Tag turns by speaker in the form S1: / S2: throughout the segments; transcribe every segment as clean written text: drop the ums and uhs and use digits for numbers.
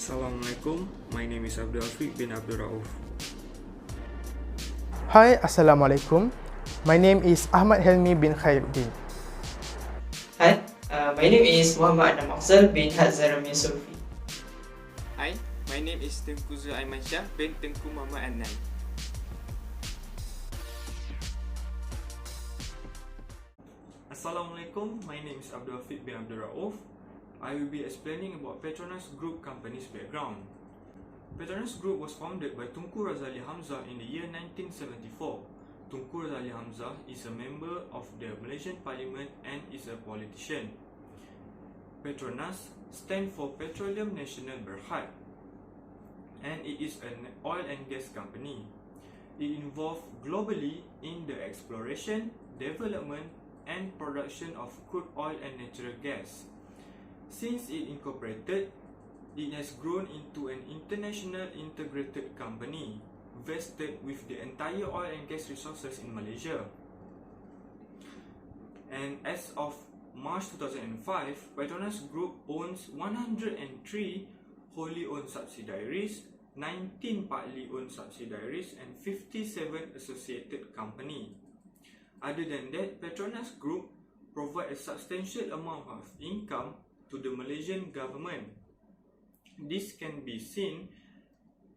S1: Assalamualaikum, my name is Abdul Afiq bin Abdul Rauf.
S2: Hi, Assalamualaikum. My name is Ahmad Helmi bin Khairuddin.
S3: Hi, my name is Muhammad Adam Afzal bin Hazzaram Yusufi.
S4: Hi, my name is Tengku Zul Aiman Shah bin Tengku Muhammad Adnan.
S1: Assalamualaikum, my name is Abdul Afiq bin Abdul Rauf. I will be explaining about Petronas Group company's background. Petronas Group was founded by Tunku Razali Hamzah in the year 1974. Tunku Razali Hamzah is a member of the Malaysian Parliament and is a politician. Petronas stands for Petroleum Nasional Berhad, and it is an oil and gas company. It involved globally in the exploration, development, and production of crude oil and natural gas. Since it incorporated, it has grown into an international integrated company vested with the entire oil and gas resources in Malaysia. And as of March 2005, Petronas Group owns 103 wholly owned subsidiaries, 19 partly owned subsidiaries, and 57 associated companies. Other than that, Petronas Group provides a substantial amount of income to the Malaysian government. This can be seen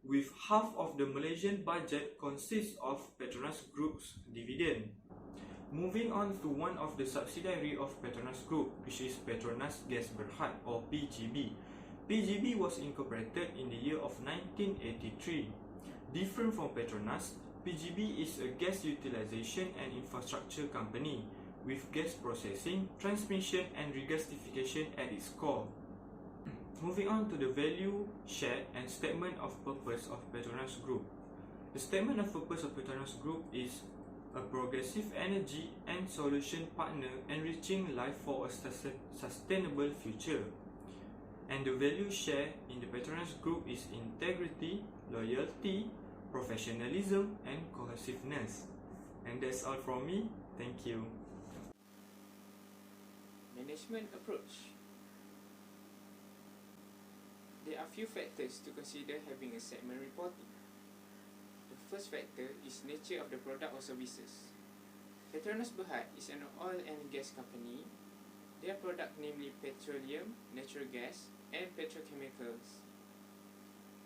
S1: with half of the Malaysian budget consists of Petronas Group's dividend. Moving on to one of the subsidiary of Petronas Group, which is Petronas Gas Berhad or PGB. PGB was incorporated in the year of 1983. Different from Petronas, PGB is a gas utilization and infrastructure company with gas processing, transmission and regasification at its core. Moving on to the value, share and statement of purpose of Petronas Group. The statement of purpose of Petronas Group is a progressive energy and solution partner enriching life for a sustainable future. And the value share in the Petronas Group is integrity, loyalty, professionalism and cohesiveness. And that's all from me. Thank you.
S4: Management approach. There are few factors to consider having a segment reporting. The first factor is nature of the product or services. Petronas Berhad is an oil and gas company. Their product namely petroleum, natural gas and petrochemicals.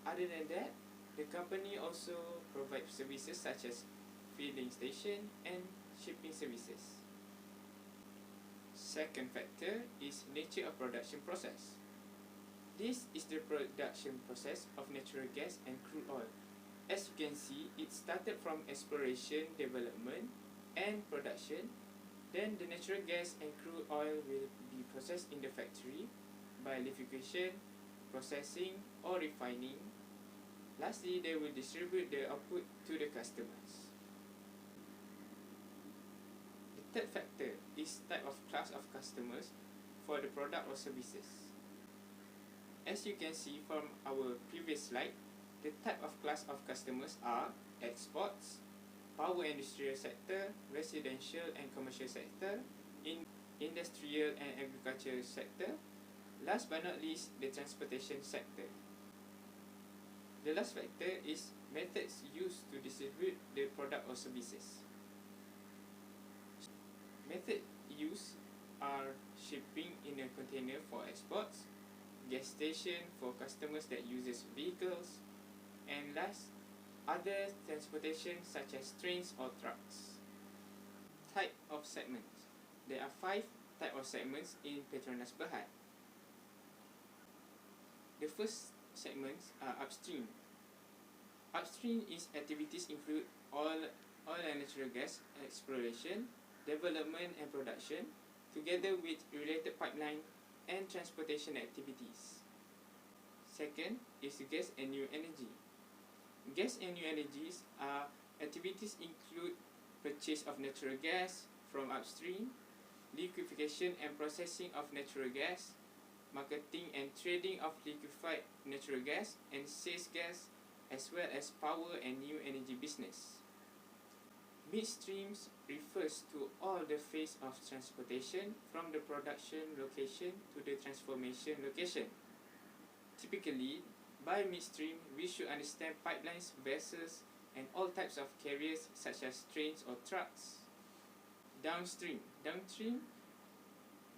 S4: Other than that, the company also provides services such as filling station and shipping services. Second factor is nature of production process. This is the production process of natural gas and crude oil. As you can see, it started from exploration, development and production. Then the natural gas and crude oil will be processed in the factory by liquefaction, processing or refining. Lastly, they will distribute the output to the customers. The third factor is type of class of customers for the product or services. As you can see from our previous slide, the type of class of customers are exports, power industrial sector, residential and commercial sector, industrial and agricultural sector, last but not least, the transportation sector. The last factor is methods used to distribute the product or services. Method used are shipping in a container for exports, gas station for customers that uses vehicles, and last, other transportation such as trains or trucks. Type of segments. There are 5 types of segments in Petronas Berhad. The first segments are upstream. Upstream is activities include oil and natural gas exploration, development and production, together with related pipeline and transportation activities. Second is gas and new energy. Gas and new energies are activities include purchase of natural gas from upstream, liquefaction and processing of natural gas, marketing and trading of liquefied natural gas and sales gas, as well as power and new energy business. Midstreams refers to all the phase of transportation from the production location to the transformation location. Typically, By midstream, we should understand pipelines, vessels, and all types of carriers such as trains or trucks. Downstream.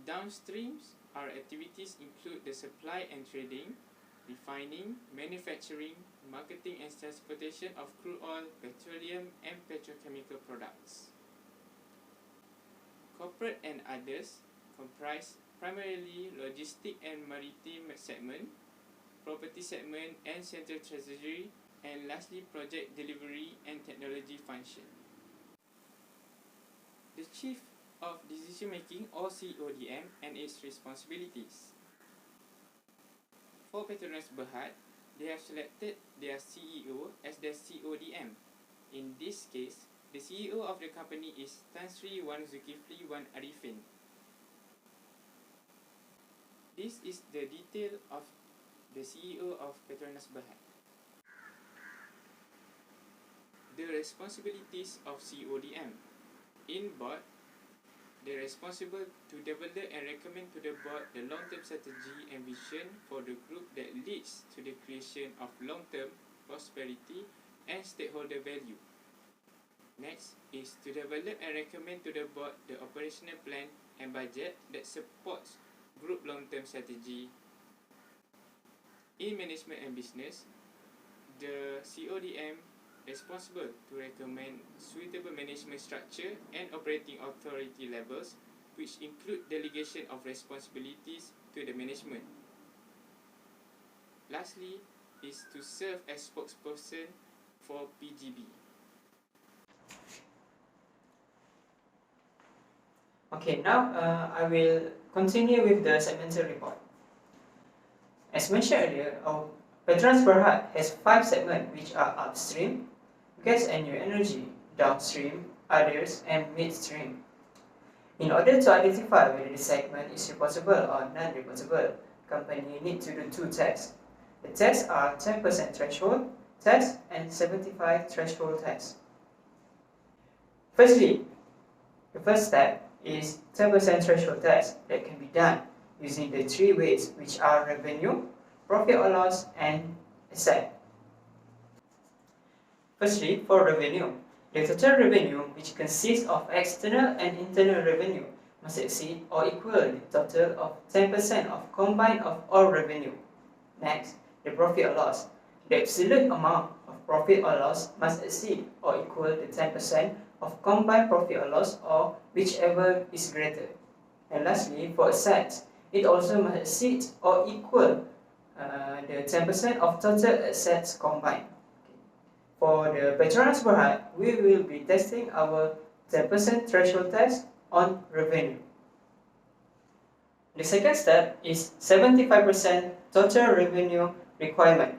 S4: Downstreams are activities include the supply and trading, refining, manufacturing, marketing and transportation of crude oil, petroleum, and petrochemical products. Corporate and others comprise primarily logistic and maritime segment, property segment and central treasury, and lastly project delivery and technology function. The Chief of Decision Making or CODM and its responsibilities. For Petronas Berhad, they have selected their CEO as their CODM. In this case, the CEO of the company is Tan Sri Wan Zulkifli Wan Arifin. This is the detail of the CEO of Petronas Berhad. The responsibilities of CODM. In board, they are responsible to develop and recommend to the board the long-term strategy and vision for the group that leads to the creation of long-term prosperity and stakeholder value. Next is to develop and recommend to the board the operational plan and budget that supports group long-term strategy. In management and business, the CODM responsible to recommend suitable management structure and operating authority levels, which include delegation of responsibilities to the management. Lastly is to serve as spokesperson for PGB.
S3: Okay, now I will continue with the segmental report. As mentioned earlier, our Petronas Berhad has 5 segments which are upstream, gas and new energy, downstream, others, and midstream. In order to identify whether the segment is reportable or non-reportable, company need to do 2 tests. The tests are 10% threshold test and 75 threshold test. Firstly, the first step is 10% threshold test that can be done using the 3 weights which are revenue, profit or loss, and asset. Firstly, for revenue, the total revenue, which consists of external and internal revenue, must exceed or equal the total of 10% of combined of all revenue. Next, the profit or loss. The absolute amount of profit or loss must exceed or equal the 10% of combined profit or loss, or whichever is greater. And lastly, for assets, it also must exceed or equal the 10% of total assets combined. For the Petronas Berhad, we will be testing our 10% threshold test on revenue. The second step is 75% total revenue requirement.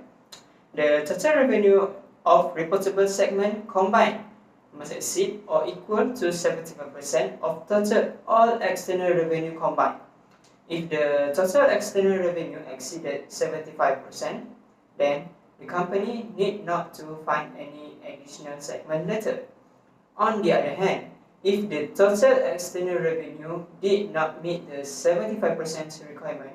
S3: The total revenue of reportable segment combined must exceed or equal to 75% of total all external revenue combined. If the total external revenue exceeded 75%, then the company need not to find any additional segment later. On the other hand, if the total external revenue did not meet the 75% requirement,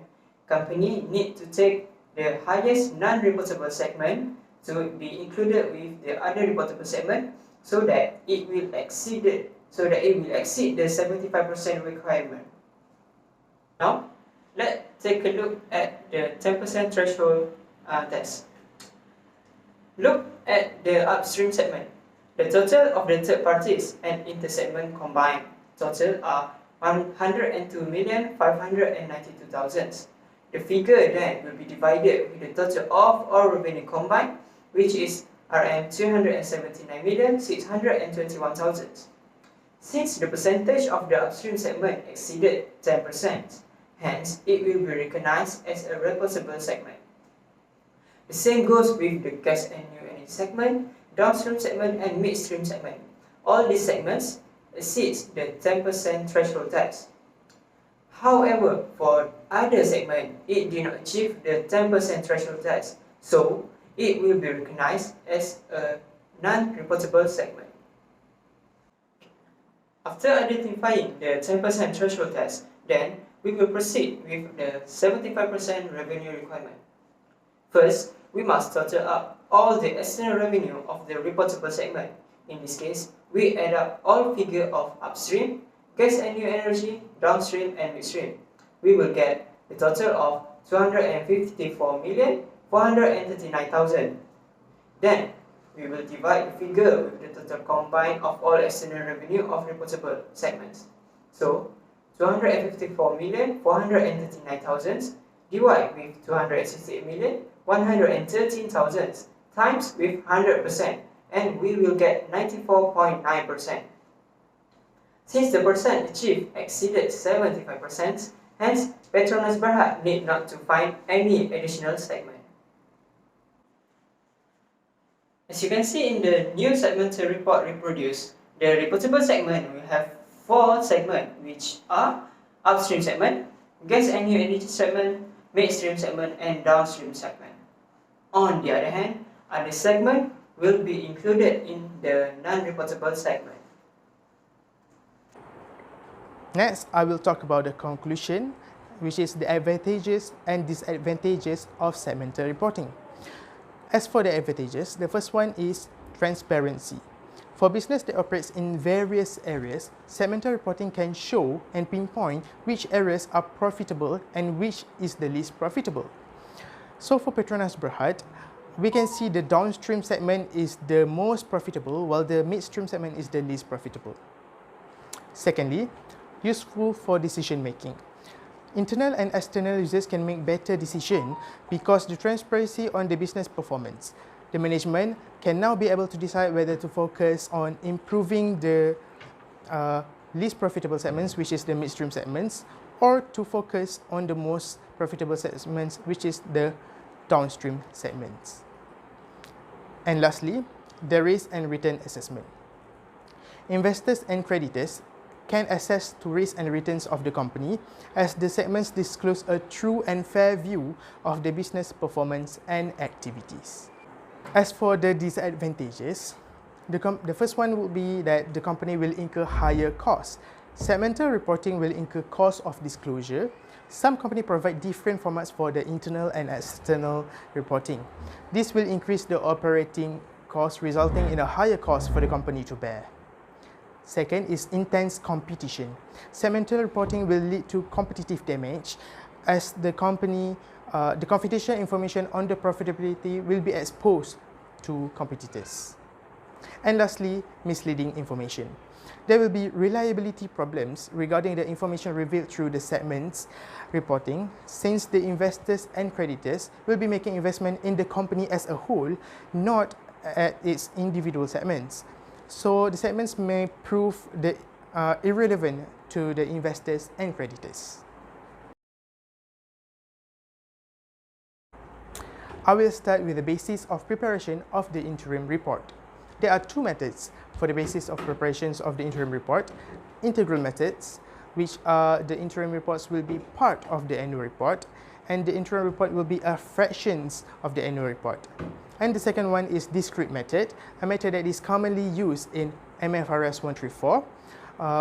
S3: company need to take the highest non-reportable segment to be included with the other reportable segment so that it will exceed the 75% requirement. Now, let's take a look at the 10% threshold test. Look at the upstream segment. The total of the third parties and inter-segment combined total are 102,592,000. The figure then will be divided with the total of all revenue combined, which is Rm 279,621,000. Since the percentage of the upstream segment exceeded 10%, hence it will be recognized as a reportable segment. The same goes with the gas and new energy segment, downstream segment, and midstream segment. All these segments exceed the 10% threshold test. However, for other segment, it did not achieve the 10% threshold test, so it will be recognized as a non-reportable segment. After identifying the 10% threshold test, then we will proceed with the 75% revenue requirement. First, we must total up all the external revenue of the reportable segment. In this case, we add up all figures of upstream, gas and new energy, downstream and midstream. We will get the total of 254,439,000. Then, we will divide the figure with the total combined of all external revenue of reportable segments. So, 254,439,000 divide with 268,113,000 times with 100%, and we will get 94.9%. Since the percent achieved exceeded 75%, hence Petronas Berhad need not to find any additional segment. As you can see in the new segmental report reproduced, the reportable segment will have 4 segments, which are upstream segment, gas and new energy segment, midstream segment, and downstream segment. On the other hand, other segment will be included in the non-reportable segment.
S2: Next, I will talk about the conclusion, which is the advantages and disadvantages of segmental reporting. As for the advantages, the first one is transparency. For business that operates in various areas, segmental reporting can show and pinpoint which areas are profitable and which is the least profitable. So for Petronas Berhad, we can see the downstream segment is the most profitable while the midstream segment is the least profitable. Secondly, useful for decision making. Internal and external users can make better decisions because the transparency on the business performance. The management can now be able to decide whether to focus on improving the least profitable segments, which is the midstream segments, or to focus on the most profitable segments, which is the downstream segments. And lastly, the risk and return assessment. Investors and creditors can assess to risk and returns of the company as the segments disclose a true and fair view of the business performance and activities. As for the disadvantages, the first one would be that the company will incur higher costs. Segmental reporting will incur costs of disclosure. Some companies provide different formats for the internal and external reporting. This will increase the operating costs, resulting in a higher cost for the company to bear. Second is intense competition. Segmental reporting will lead to competitive damage as the confidential information on the profitability will be exposed to competitors. And lastly, misleading information. There will be reliability problems regarding the information revealed through the segments reporting, since the investors and creditors will be making investment in the company as a whole, not at its individual segments. So the segments may prove irrelevant to the investors and creditors. I will start with the basis of preparation of the interim report. There are 2 methods for the basis of preparations of the interim report. Integral methods, which are the interim reports will be part of the annual report, and the interim report will be fractions of the annual report. And the second one is discrete method, a method that is commonly used in MFRS134,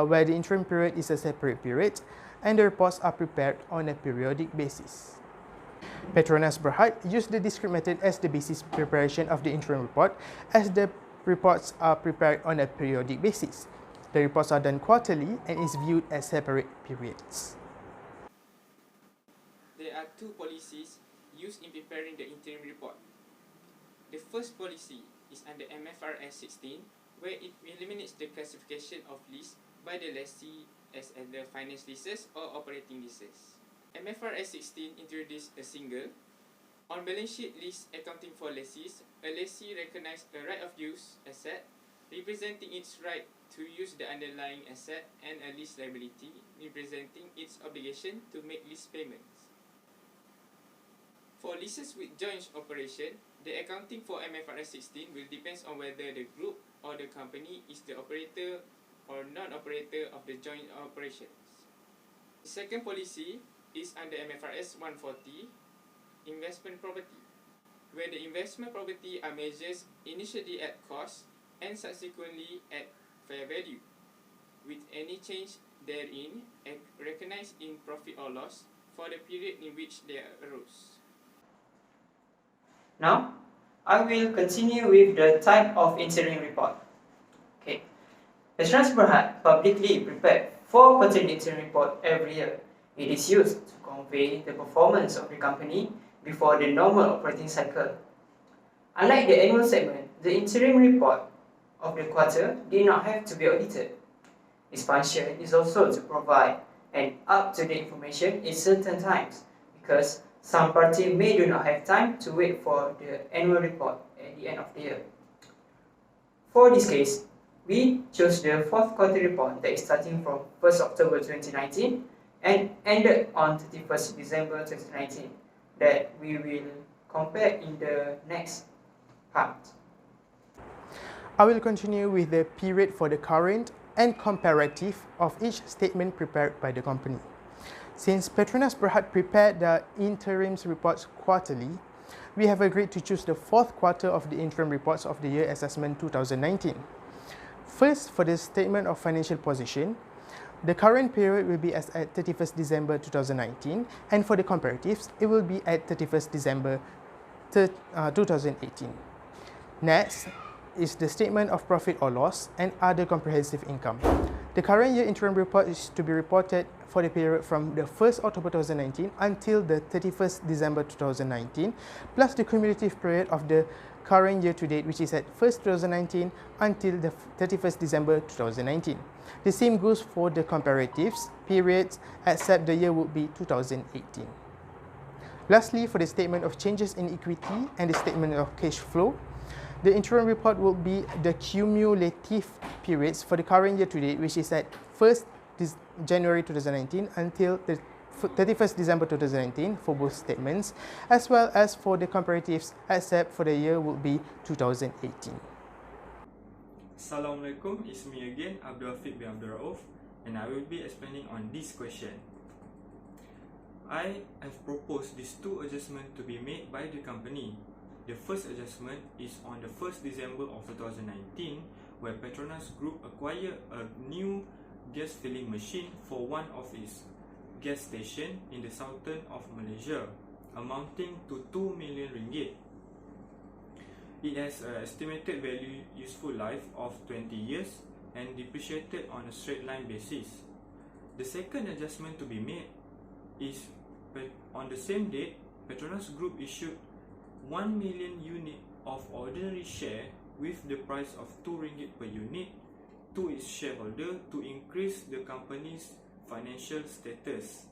S2: where the interim period is a separate period, and the reports are prepared on a periodic basis. Petronas Berhad used the discrete method as the basis preparation of the interim report, as the reports are prepared on a periodic basis. The reports are done quarterly and is viewed as separate periods.
S4: There are 2 policies used in preparing the interim report. The first policy is under MFRS16, where it eliminates the classification of lease by the lessee as either finance leases or operating leases. MFRS16 introduced a single on-balance sheet lease accounting for lessees. A lessee recognizes a right of use asset representing its right to use the underlying asset, and a lease liability representing its obligation to make lease payments. For leases with joint operation, the accounting for MFRS16 will depend on whether the group or the company is the operator or non-operator of the joint operations. The second policy is under MFRS140, investment property, where the investment property are measured initially at cost and subsequently at fair value, with any change therein recognized in profit or loss for the period in which they arose.
S3: Now, I will continue with the type of interim report. Okay. Petronas Berhad publicly prepared 4 quarterly interim report every year. It is used to convey the performance of the company before the normal operating cycle. Unlike the annual segment, the interim report of the quarter did not have to be audited. Its function is also to provide an up-to-date information in certain times, because some party may do not have time to wait for the annual report at the end of the year. For this case, we chose the 4th quarter report that is starting from 1st October 2019 and ended on 31st December 2019 that we will compare in the next part.
S2: I will continue with the period for the current and comparative of each statement prepared by the company. Since Petronas Berhad prepared the interim reports quarterly, we have agreed to choose the 4th quarter of the interim reports of the year assessment 2019. First, for the statement of financial position, the current period will be as at 31st December 2019, and for the comparatives, it will be at 31st December 2018. Next is the statement of profit or loss and other comprehensive income. The current year interim report is to be reported for the period from the 1st October 2019 until the 31st December 2019, plus the cumulative period of the current year to date, which is at 1st 2019 until the 31st December 2019. The same goes for the comparatives periods, except the year would be 2018. Lastly, for the statement of changes in equity and the statement of cash flow, the interim report will be the cumulative periods for the current year to date, which is at 1st January 2019 until the 31st December 2019 for both statements, as well as for the comparatives, except for the year will be 2018.
S1: Assalamualaikum, it's me again, Abdul Afiq bin Abdul Rauf, and I will be explaining on this question. I have proposed these 2 adjustments to be made by the company. The first adjustment is on the 1st December of 2019, where Petronas Group acquired a new gas filling machine for one of its gas stations in the southern of Malaysia, amounting to 2 million ringgit. It has an estimated value useful life of 20 years and depreciated on a straight line basis. The second adjustment to be made is on the same date, Petronas Group issued 1 million unit of ordinary share with the price of 2 ringgit per unit to its shareholder to increase the company's financial status.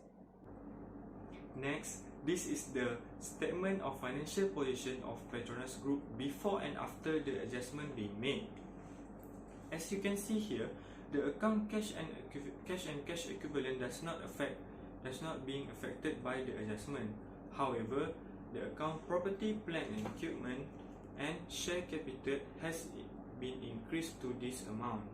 S1: Next, this is the statement of financial position of Petronas Group before and after the adjustment being made. As you can see here, the account cash and cash equivalent does not being affected by the adjustment. However, the account property, plant and equipment and share capital has been increased to this amount.